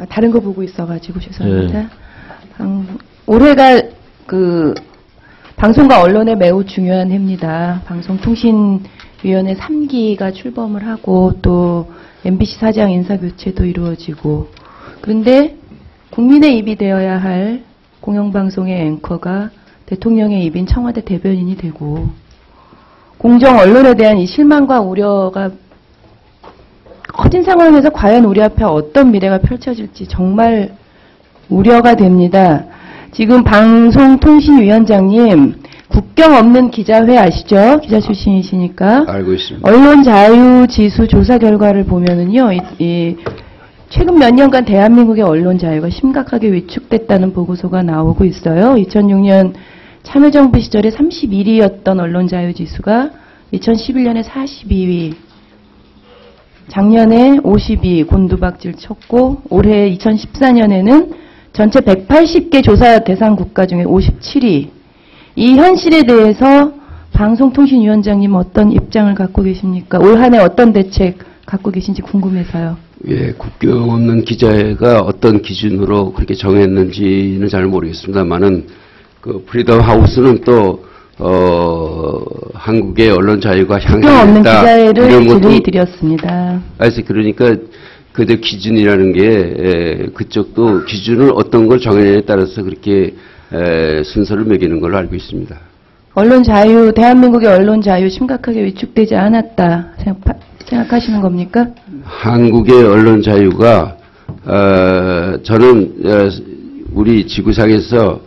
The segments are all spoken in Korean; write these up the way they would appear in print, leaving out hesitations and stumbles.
다른 거 보고 있어가지고 죄송합니다. 올해가 방송과 언론에 매우 중요한 해입니다. 방송통신위원회 3기가 출범을 하고 또 MBC 사장 인사교체도 이루어지고, 그런데 국민의 입이 되어야 할 공영방송의 앵커가 대통령의 입인 청와대 대변인이 되고, 공정 언론에 대한 이 실망과 우려가 커진 상황에서 과연 우리 앞에 어떤 미래가 펼쳐질지 정말 우려가 됩니다. 지금 방송통신위원장님, 국경 없는 기자회 아시죠? 기자 출신이시니까. 알고 있습니다. 언론 자유 지수 조사 결과를 보면은요, 최근 몇 년간 대한민국의 언론 자유가 심각하게 위축됐다는 보고서가 나오고 있어요. 2006년 참여정부 시절에 31위였던 언론 자유 지수가 2011년에 42위, 작년에 52위 곤두박질 쳤고, 올해 2014년에는 전체 180개 조사 대상 국가 중에 57위. 이 현실에 대해서 방송통신위원장님 어떤 입장을 갖고 계십니까? 올 한 해 어떤 대책 갖고 계신지 궁금해서요. 예, 국경 없는 기자회가 어떤 기준으로 그렇게 정했는지는 잘 모르겠습니다만은 프리덤 하우스는 또 한국의 언론 자유가 국경 없는 향상됐다 기자회를 질의드렸습니다. 그러니까 그들 기준이라는 게 그쪽도 기준을 어떤 걸 정했냐에 따라서 그렇게 순서를 매기는 걸로 알고 있습니다. 언론 자유, 대한민국의 언론 자유 심각하게 위축되지 않았다 생각하시는 겁니까? 한국의 언론 자유가 저는 우리 지구상에서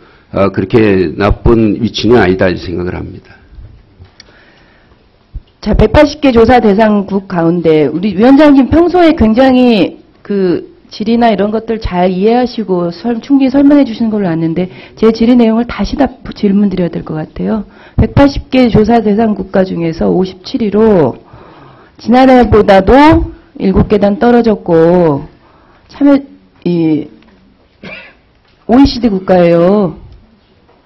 그렇게 나쁜 위치는 아니다 이렇게 생각을 합니다. 자, 180개 조사 대상국 가운데 우리 위원장님 평소에 굉장히 질의나 이런 것들 잘 이해하시고 충분히 설명해 주시는 걸로 아는데 제 질의 내용을 다시 질문 드려야 될 것 같아요. 180개 조사 대상 국가 중에서 57위로 지난해보다도 7계단 떨어졌고 OECD 국가예요.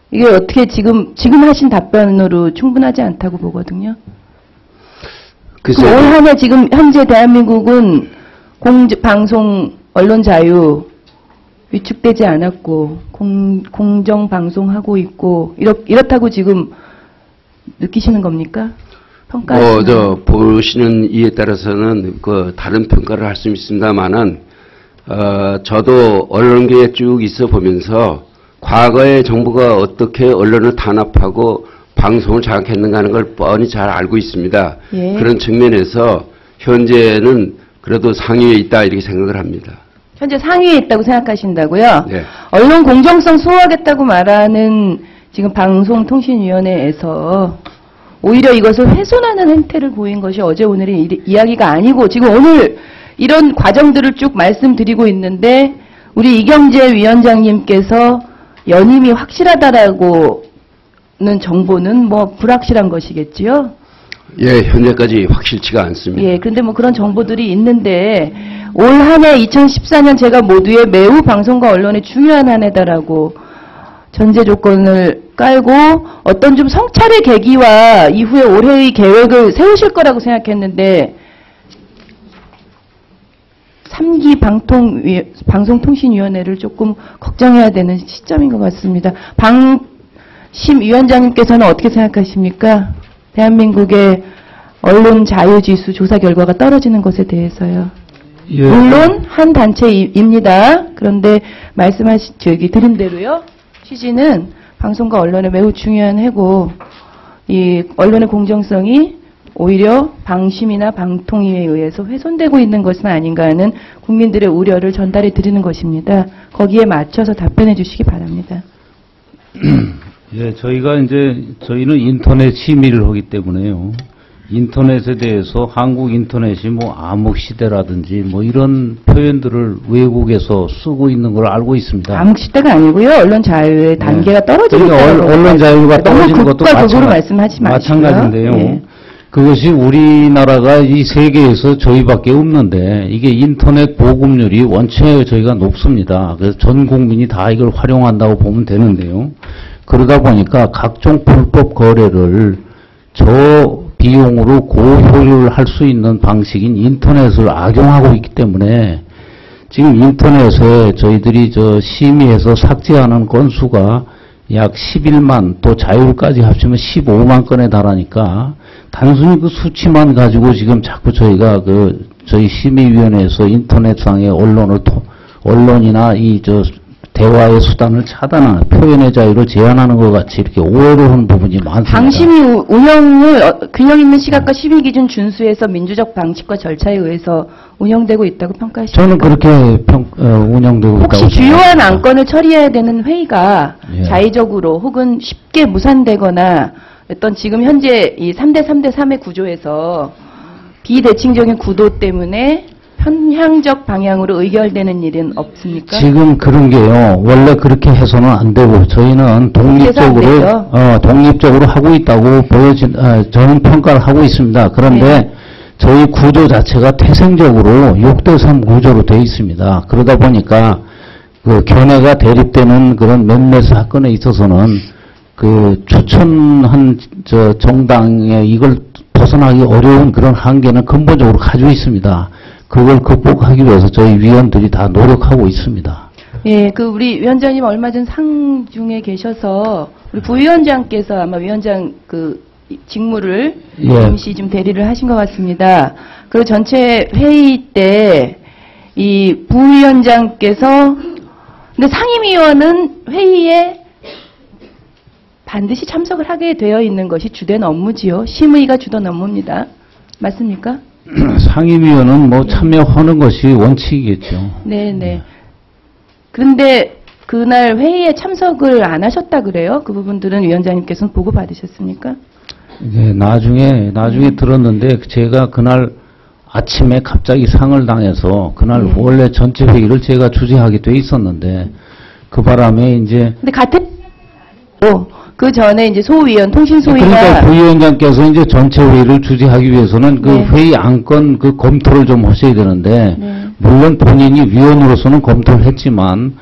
이게 어떻게 지금 하신 답변으로 충분하지 않다고 보거든요. 올 한 해 지금 현재 대한민국은 방송 언론 자유 위축되지 않았고 공정 방송하고 있고 이렇다고 지금 느끼시는 겁니까? 보시는 이에 따라서는 다른 평가를 할 수 있습니다만은 저도 언론계에 쭉 있어 보면서 과거에 정부가 어떻게 언론을 탄압하고 방송을 장악했는가 하는 걸 뻔히 잘 알고 있습니다. 예. 그런 측면에서 현재는 그래도 상위에 있다 이렇게 생각을 합니다. 현재 상위에 있다고 생각하신다고요? 네. 언론 공정성 소화하겠다고 말하는 지금 방송통신위원회에서 오히려 이것을 훼손하는 행태를 보인 것이 어제 오늘의 이야기가 아니고 지금 오늘 이런 과정들을 쭉 말씀드리고 있는데 우리 이경재 위원장님께서 연임이 확실하다라고는 정보는 불확실한 것이겠지요? 예, 현재까지 확실치가 않습니다. 예, 그런데 그런 정보들이 있는데 올 한 해 2014년 제가 모두의 매우 방송과 언론의 중요한 한 해다라고 전제 조건을 깔고 어떤 좀 성찰의 계기와 이후에 올해의 계획을 세우실 거라고 생각했는데 3기 방송통신위원회를 조금 걱정해야 되는 시점인 것 같습니다. 방심위원장님께서는 어떻게 생각하십니까? 대한민국의 언론 자유지수 조사 결과가 떨어지는 것에 대해서요. 예. 물론 한 단체입니다. 그런데 드린 대로요. 취지는 방송과 언론에 매우 중요한 해고 이 언론의 공정성이 오히려 방심이나 방통위에 의해서 훼손되고 있는 것은 아닌가 하는 국민들의 우려를 전달해 드리는 것입니다. 거기에 맞춰서 답변해 주시기 바랍니다. 예, 저희는 인터넷 심의를 하기 때문에요. 인터넷에 대해서 한국 인터넷이 암흑시대라든지 이런 표현들을 외국에서 쓰고 있는 걸 알고 있습니다. 암흑시대가 아니고요. 언론 자유의 단계가 떨어지는 그러니까 언론 자유가 떨어지는 것도 마찬가지인데요. 예. 그것이 우리나라가 이 세계에서 저희밖에 없는데 이게 인터넷 보급률이 원체 저희가 높습니다. 그래서 전 국민이 다 이걸 활용한다고 보면 되는데요. 그러다 보니까 각종 불법 거래를 비용으로 고효율 할 수 있는 방식인 인터넷을 악용하고 있기 때문에 지금 인터넷에 저희들이 심의해서 삭제하는 건수가 약 11만, 또 자율까지 합치면 15만 건에 달하니까 단순히 그 수치만 가지고 지금 자꾸 저희가 저희 심의위원회에서 인터넷상의 언론이나 대화의 수단을 차단하는, 표현의 자유를 제한하는 것 같이 이렇게 오해를 하는 부분이 많습니다. 방심위 운영을 균형 있는 시각과 심의 기준 준수해서 민주적 방식과 절차에 의해서 운영되고 있다고 평가하십니까? 저는 그렇게 운영되고 있다고 혹시 주요한 생각합니다. 안건을 처리해야 되는 회의가 예. 자의적으로 혹은 쉽게 무산되거나 어떤 지금 현재 이 3대 3대 3의 구조에서 비대칭적인 구도 때문에 편향적 방향으로 의결되는 일은 없습니까? 지금 그런 게요. 원래 그렇게 해서는 안 되고 저희는 독립적으로 하고 있다고 저는 평가를 하고 있습니다. 그런데 네. 저희 구조 자체가 태생적으로 6대3 구조로 되어 있습니다. 그러다 보니까 그 견해가 대립되는 그런 몇몇 사건에 있어서는 그 추천한 정당에 이걸 벗어나기 어려운 그런 한계는 근본적으로 가지고 있습니다. 그걸 극복하기 위해서 저희 위원들이 다 노력하고 있습니다. 예, 우리 위원장님 얼마 전 상중에 계셔서 우리 부위원장께서 아마 위원장 직무를 예. 임시 좀 대리를 하신 것 같습니다. 그 전체 회의 때 이 부위원장께서 근데 상임위원은 회의에 반드시 참석을 하게 되어 있는 것이 주된 업무지요. 심의가 주된 업무입니다. 맞습니까? 상임위원은 참여하는 것이 원칙이겠죠. 네네. 그런데 그날 회의에 참석을 안 하셨다 그래요? 그 부분들은 위원장님께서는 보고 받으셨습니까? 네, 나중에 들었는데 제가 그날 아침에 갑자기 상을 당해서 그날 원래 전체 회의를 제가 주재하게 돼 있었는데 그 바람에 이제 근데 같은 그 전에 이제 소위원 통신소위가 그러니까 부위원장께서 이제 전체 회의를 주재하기 위해서는 그 네. 회의 안건 검토를 좀 하셔야 되는데 네. 물론 본인이 위원으로서는 검토를 했지만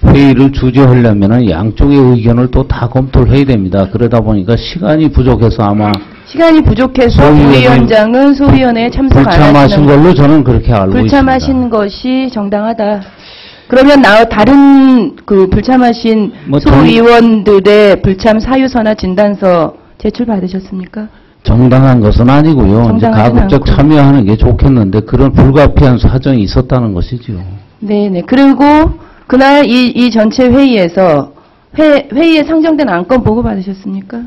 회의를 주재하려면은 양쪽의 의견을 또 다 검토를 해야 됩니다. 그러다 보니까 시간이 부족해서 아마 시간이 부족해서 부위원장은 소위원회에 참석 안 불참하신 하시는 걸로 저는 그렇게 알고 불참하신 있습니다. 것이 정당하다. 그러면 다른 불참하신 소위원들의 불참 사유서나 진단서 제출 받으셨습니까? 정당한 것은 아니고요. 이제 가급적 않고. 참여하는 게 좋겠는데 그런 불가피한 사정이 있었다는 것이죠. 네네. 그리고 그날 이 전체 회의에서 회의에 상정된 안건 보고 받으셨습니까?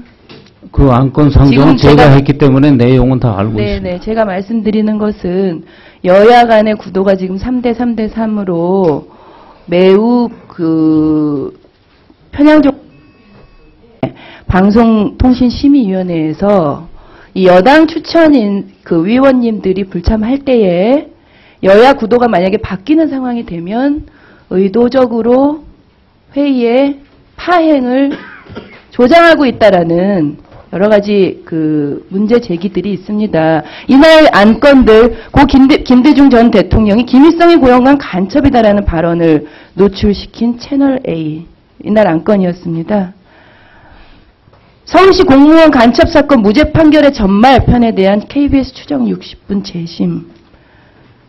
그 안건 상정은 제가 했기 때문에 내용은 다 알고 네네. 있습니다. 제가 말씀드리는 것은 여야 간의 구도가 지금 3대 3대 3으로 매우 편향적 방송통신심의위원회에서 이 여당 추천인 위원님들이 불참할 때에 여야 구도가 만약에 바뀌는 상황이 되면 의도적으로 회의의 파행을 조장하고 있다라는 여러 가지 문제 제기들이 있습니다. 이날 안건들 김대중 전 대통령이 김일성의 고용관 간첩이다라는 발언을 노출시킨 채널 A 이날 안건이었습니다. 서울시 공무원 간첩 사건 무죄 판결의 전말편에 대한 KBS 추정 60분 재심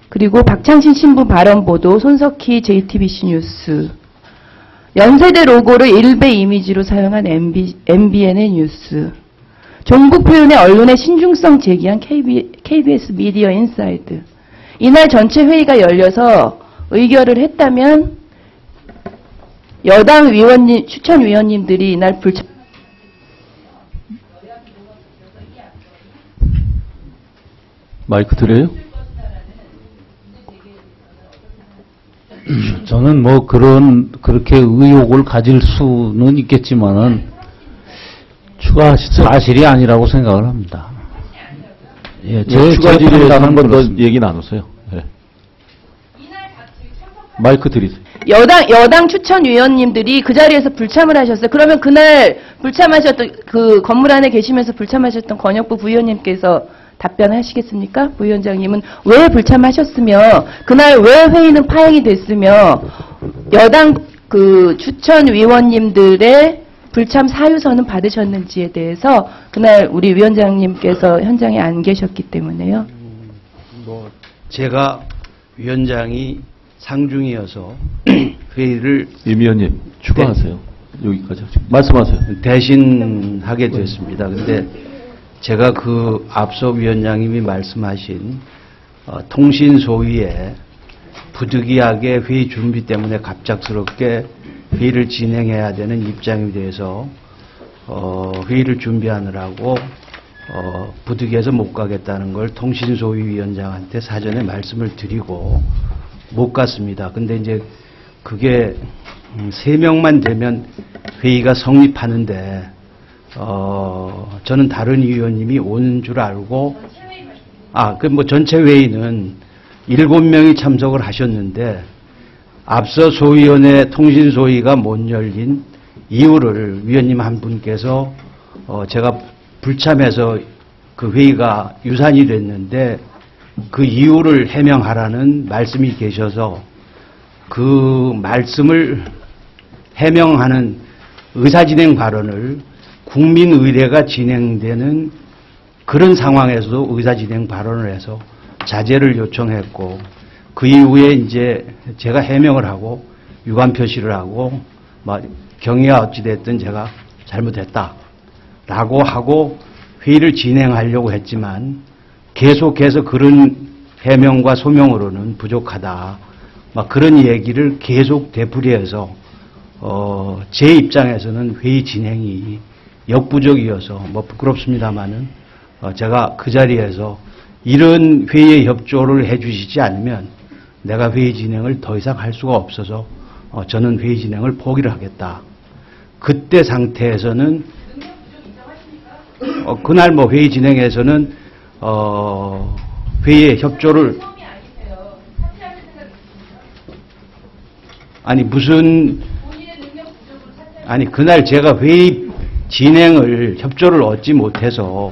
그리고 박창신 신부 발언 보도 손석희 JTBC 뉴스 연세대 로고를 일베 이미지로 사용한 MBN의 뉴스 종북 표현의 언론의 신중성 제기한 KBS 미디어 인사이드 이날 전체 회의가 열려서 의결을 했다면 여당 추천위원님들이 이날 마이크 드려요? 저는 그렇게 의혹을 가질 수는 있겠지만은 사실이 아니라고 생각을 합니다. 예, 추가 질의에 한 번 더 얘기 나누세요. 예. 마이크 드리세요. 여당 추천위원님들이 그 자리에서 불참을 하셨어요. 그러면 그날 불참하셨던 건물 안에 계시면서 불참하셨던 권혁부 부위원님께서 답변하시겠습니까? 부위원장님은 왜 불참하셨으며 그날 왜 회의는 파행이 됐으며 여당 추천위원님들의 불참 사유서는 받으셨는지에 대해서 그날 우리 위원장님께서 현장에 안 계셨기 때문에요. 제가 위원장이 상중이어서 회의를 임 의원님 추가하세요. 여기까지 하죠. 말씀하세요. 대신하게 됐습니다. 근데 제가 그 앞서 위원장님이 말씀하신 통신 소위에 부득이하게 회의 준비 때문에 갑작스럽게 회의를 진행해야 되는 입장에 대해서 회의를 준비하느라고 부득이해서 못 가겠다는 걸 통신소위위원장한테 사전에 말씀을 드리고 못 갔습니다. 근데 이제 그게 3명만 되면 회의가 성립하는데 저는 다른 위원님이 오는 줄 알고 그 뭐 전체 회의는 7명이 참석을 하셨는데 앞서 소위원회 통신소위가 못 열린 이유를 위원님 한 분께서 제가 불참해서 그 회의가 유산이 됐는데 그 이유를 해명하라는 말씀이 계셔서 그 말씀을 해명하는 의사진행 발언을 국민의례가 진행되는 그런 상황에서도 의사진행 발언을 해서 자제를 요청했고 그 이후에 이제 제가 해명을 하고 유감 표시를 하고 경위가 어찌됐든 제가 잘못했다라고 하고 회의를 진행하려고 했지만 계속해서 그런 해명과 소명으로는 부족하다. 그런 얘기를 계속 되풀이해서 제 입장에서는 회의 진행이 역부족이어서 부끄럽습니다만은 제가 그 자리에서 이런 회의에 협조를 해주시지 않으면 내가 회의 진행을 더 이상 할 수가 없어서 저는 회의 진행을 포기를 하겠다. 그때 상태에서는 그날 회의 진행에서는 회의에 협조를 그날 제가 회의 진행을 협조를 얻지 못해서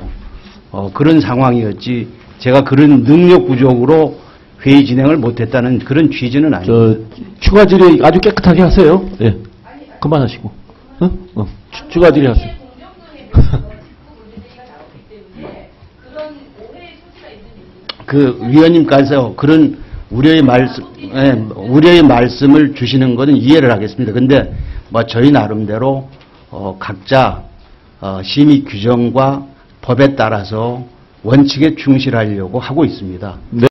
그런 상황이었지 제가 그런 능력 부족으로 회의 진행을 못했다는 그런 취지는 아닙니다. 추가 질의 아주 깨끗하게 하세요. 예, 그만하시고. 추가 질의 하세요. 그 위원님께서 그런 우려의 말씀을 주시는 것은 이해를 하겠습니다. 근데 저희 나름대로 각자 심의 규정과 법에 따라서 원칙에 충실하려고 하고 있습니다. 네.